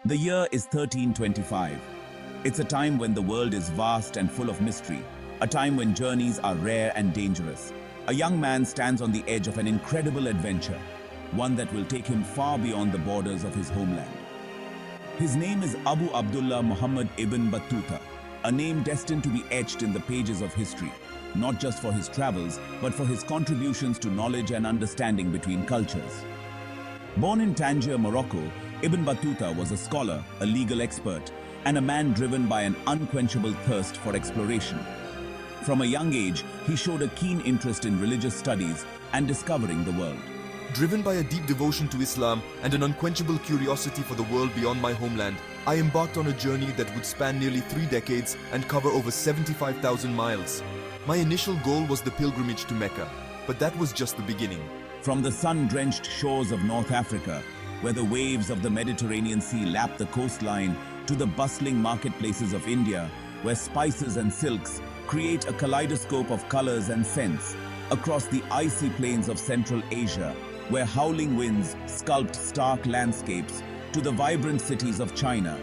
The year is 1325. It's a time when the world is vast and full of mystery, a time when journeys are rare and dangerous. A young man stands on the edge of an incredible adventure, one that will take him far beyond the borders of his homeland. His name is Abu Abdullah Muhammad ibn Battuta, a name destined to be etched in the pages of history, not just for his travels, but for his contributions to knowledge and understanding between cultures. Born in Tangier, Morocco, Ibn Battuta was a scholar, a legal expert, and a man driven by an unquenchable thirst for exploration. From a young age, he showed a keen interest in religious studies and discovering the world. Driven by a deep devotion to Islam and an unquenchable curiosity for the world beyond my homeland, I embarked on a journey that would span nearly 3 decades and cover over 75,000 miles. My initial goal was the pilgrimage to Mecca, but that was just the beginning. From the sun-drenched shores of North Africa, where the waves of the Mediterranean Sea lap the coastline, to the bustling marketplaces of India, where spices and silks create a kaleidoscope of colors and scents, across the icy plains of Central Asia, where howling winds sculpt stark landscapes, to the vibrant cities of China,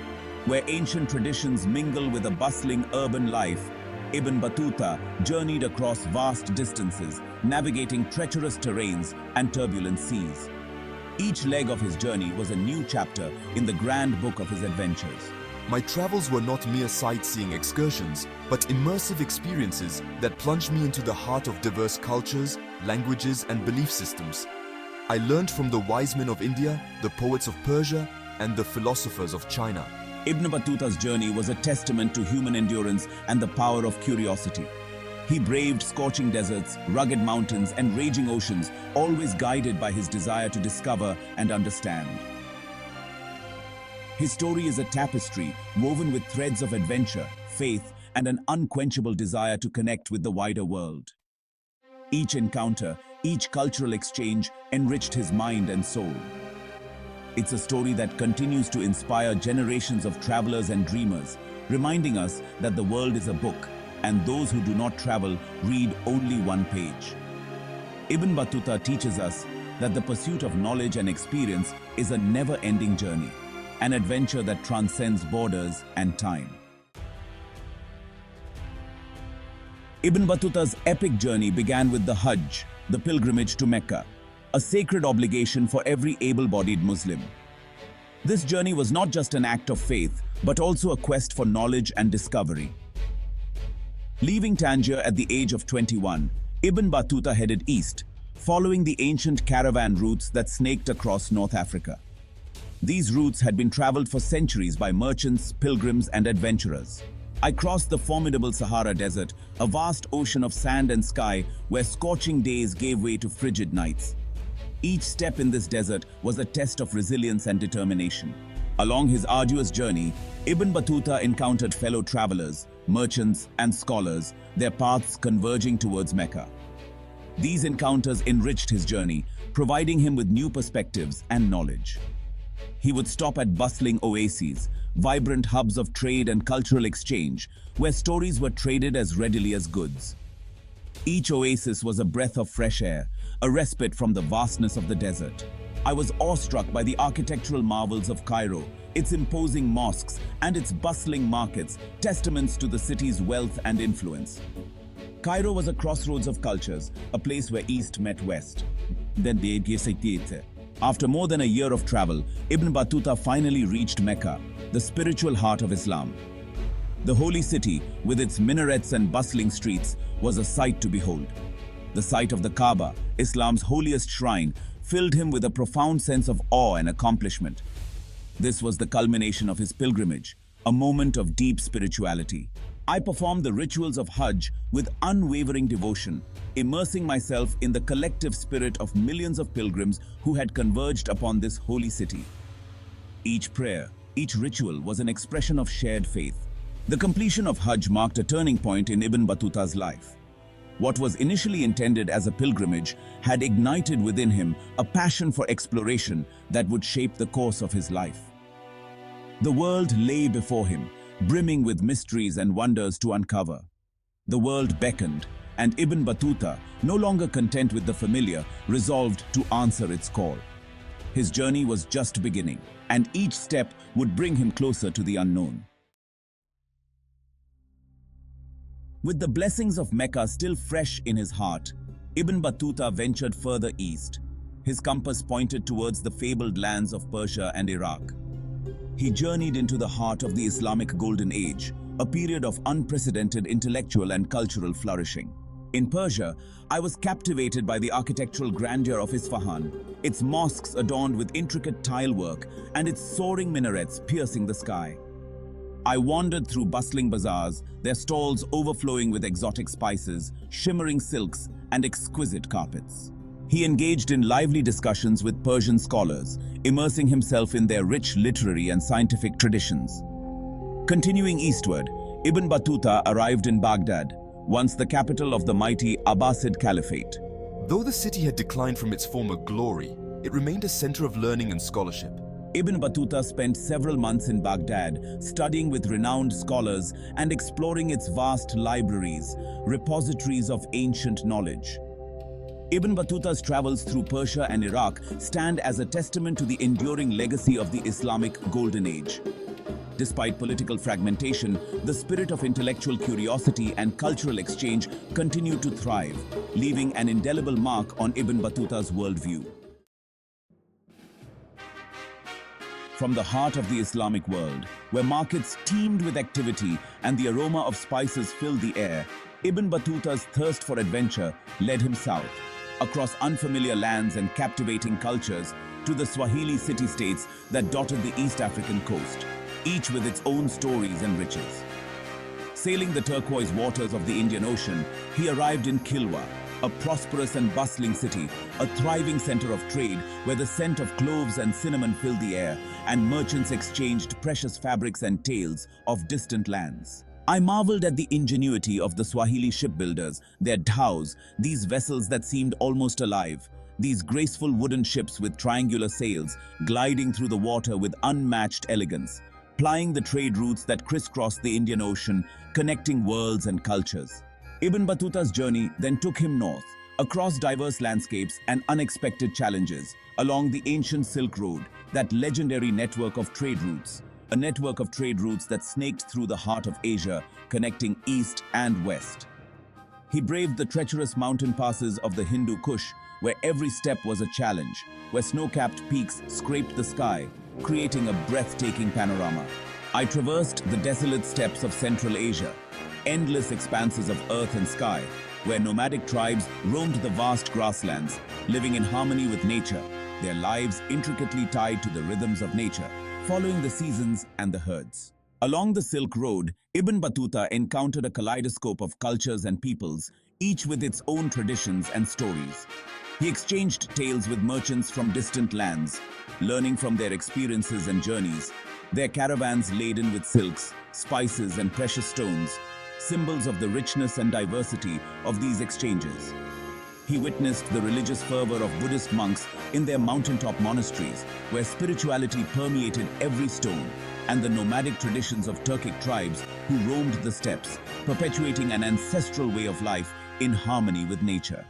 where ancient traditions mingle with a bustling urban life, Ibn Battuta journeyed across vast distances, navigating treacherous terrains and turbulent seas. Each leg of his journey was a new chapter in the grand book of his adventures. My travels were not mere sightseeing excursions, but immersive experiences that plunged me into the heart of diverse cultures, languages, and belief systems. I learned from the wise men of India, the poets of Persia, and the philosophers of China. Ibn Battuta's journey was a testament to human endurance and the power of curiosity. He braved scorching deserts, rugged mountains, and raging oceans, always guided by his desire to discover and understand. His story is a tapestry woven with threads of adventure, faith, and an unquenchable desire to connect with the wider world. Each encounter, each cultural exchange enriched his mind and soul. It's a story that continues to inspire generations of travelers and dreamers, reminding us that the world is a book, and those who do not travel read only one page. Ibn Battuta teaches us that the pursuit of knowledge and experience is a never-ending journey, an adventure that transcends borders and time. Ibn Battuta's epic journey began with the Hajj, the pilgrimage to Mecca, a sacred obligation for every able-bodied Muslim. This journey was not just an act of faith, but also a quest for knowledge and discovery. Leaving Tangier at the age of 21, Ibn Battuta headed east, following the ancient caravan routes that snaked across North Africa. These routes had been traveled for centuries by merchants, pilgrims, and adventurers. I crossed the formidable Sahara Desert, a vast ocean of sand and sky where scorching days gave way to frigid nights. Each step in this desert was a test of resilience and determination. Along his arduous journey, Ibn Battuta encountered fellow travelers, merchants, and scholars, their paths converging towards Mecca. These encounters enriched his journey, providing him with new perspectives and knowledge. He would stop at bustling oases, vibrant hubs of trade and cultural exchange, where stories were traded as readily as goods. Each oasis was a breath of fresh air, a respite from the vastness of the desert. I was awestruck by the architectural marvels of Cairo, its imposing mosques and its bustling markets, testaments to the city's wealth and influence. Cairo was a crossroads of cultures, a place where East met West. After more than a year of travel, Ibn Battuta finally reached Mecca, the spiritual heart of Islam. The holy city, with its minarets and bustling streets, was a sight to behold. The sight of the Kaaba, Islam's holiest shrine, filled him with a profound sense of awe and accomplishment. This was the culmination of his pilgrimage, a moment of deep spirituality. I performed the rituals of Hajj with unwavering devotion, immersing myself in the collective spirit of millions of pilgrims who had converged upon this holy city. Each prayer, each ritual was an expression of shared faith. The completion of Hajj marked a turning point in Ibn Battuta's life. What was initially intended as a pilgrimage had ignited within him a passion for exploration that would shape the course of his life. The world lay before him, brimming with mysteries and wonders to uncover. The world beckoned, and Ibn Battuta, no longer content with the familiar, resolved to answer its call. His journey was just beginning, and each step would bring him closer to the unknown. With the blessings of Mecca still fresh in his heart, Ibn Battuta ventured further east. His compass pointed towards the fabled lands of Persia and Iraq. He journeyed into the heart of the Islamic Golden Age, a period of unprecedented intellectual and cultural flourishing. In Persia, I was captivated by the architectural grandeur of Isfahan, its mosques adorned with intricate tile work and its soaring minarets piercing the sky. I wandered through bustling bazaars, their stalls overflowing with exotic spices, shimmering silks, and exquisite carpets. He engaged in lively discussions with Persian scholars, immersing himself in their rich literary and scientific traditions. Continuing eastward, Ibn Battuta arrived in Baghdad, once the capital of the mighty Abbasid Caliphate. Though the city had declined from its former glory, it remained a center of learning and scholarship. Ibn Battuta spent several months in Baghdad, studying with renowned scholars and exploring its vast libraries, repositories of ancient knowledge. Ibn Battuta's travels through Persia and Iraq stand as a testament to the enduring legacy of the Islamic Golden Age. Despite political fragmentation, the spirit of intellectual curiosity and cultural exchange continued to thrive, leaving an indelible mark on Ibn Battuta's worldview. From the heart of the Islamic world, where markets teemed with activity and the aroma of spices filled the air, Ibn Battuta's thirst for adventure led him south, across unfamiliar lands and captivating cultures, to the Swahili city-states that dotted the East African coast, each with its own stories and riches. Sailing the turquoise waters of the Indian Ocean, he arrived in Kilwa, a prosperous and bustling city, a thriving center of trade where the scent of cloves and cinnamon filled the air, and merchants exchanged precious fabrics and tales of distant lands. I marveled at the ingenuity of the Swahili shipbuilders, their dhows, these vessels that seemed almost alive, these graceful wooden ships with triangular sails, gliding through the water with unmatched elegance, plying the trade routes that crisscrossed the Indian Ocean, connecting worlds and cultures. Ibn Battuta's journey then took him north, across diverse landscapes and unexpected challenges, along the ancient Silk Road, that legendary network of trade routes, a network of trade routes that snaked through the heart of Asia, connecting east and west. He braved the treacherous mountain passes of the Hindu Kush, where every step was a challenge, where snow-capped peaks scraped the sky, creating a breathtaking panorama. I traversed the desolate steppes of Central Asia, endless expanses of earth and sky, where nomadic tribes roamed the vast grasslands, living in harmony with nature, their lives intricately tied to the rhythms of nature, following the seasons and the herds. Along the Silk Road, Ibn Battuta encountered a kaleidoscope of cultures and peoples, each with its own traditions and stories. He exchanged tales with merchants from distant lands, learning from their experiences and journeys, their caravans laden with silks, spices, and precious stones, symbols of the richness and diversity of these exchanges. He witnessed the religious fervor of Buddhist monks in their mountaintop monasteries, where spirituality permeated every stone, and the nomadic traditions of Turkic tribes who roamed the steppes, perpetuating an ancestral way of life in harmony with nature.